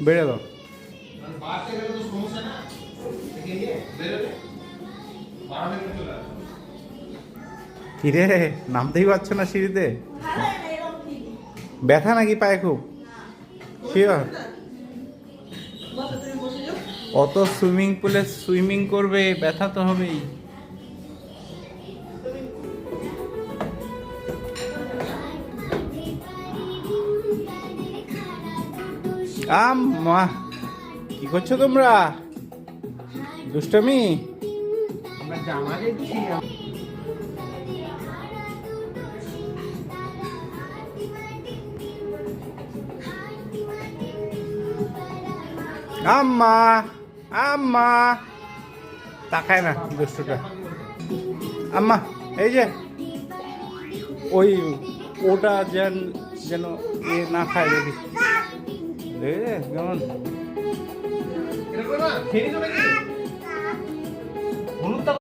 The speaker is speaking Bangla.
বেড়ে দাও। কিরে নামতেই পারছো না সিঁড়িতে? ব্যথা নাকি পায়ে খুব? শিওর? অত সুইমিং পুলে সুইমিং করবে, ব্যথা তো হবেই। মা কি করছো তোমরা? দুষ্টমি? আম্মা আম্মা তাকায় না দুষ্টটা। আম্মা এই যে ওই ওটা যেন যেন এ না খায়, দেখি কেমন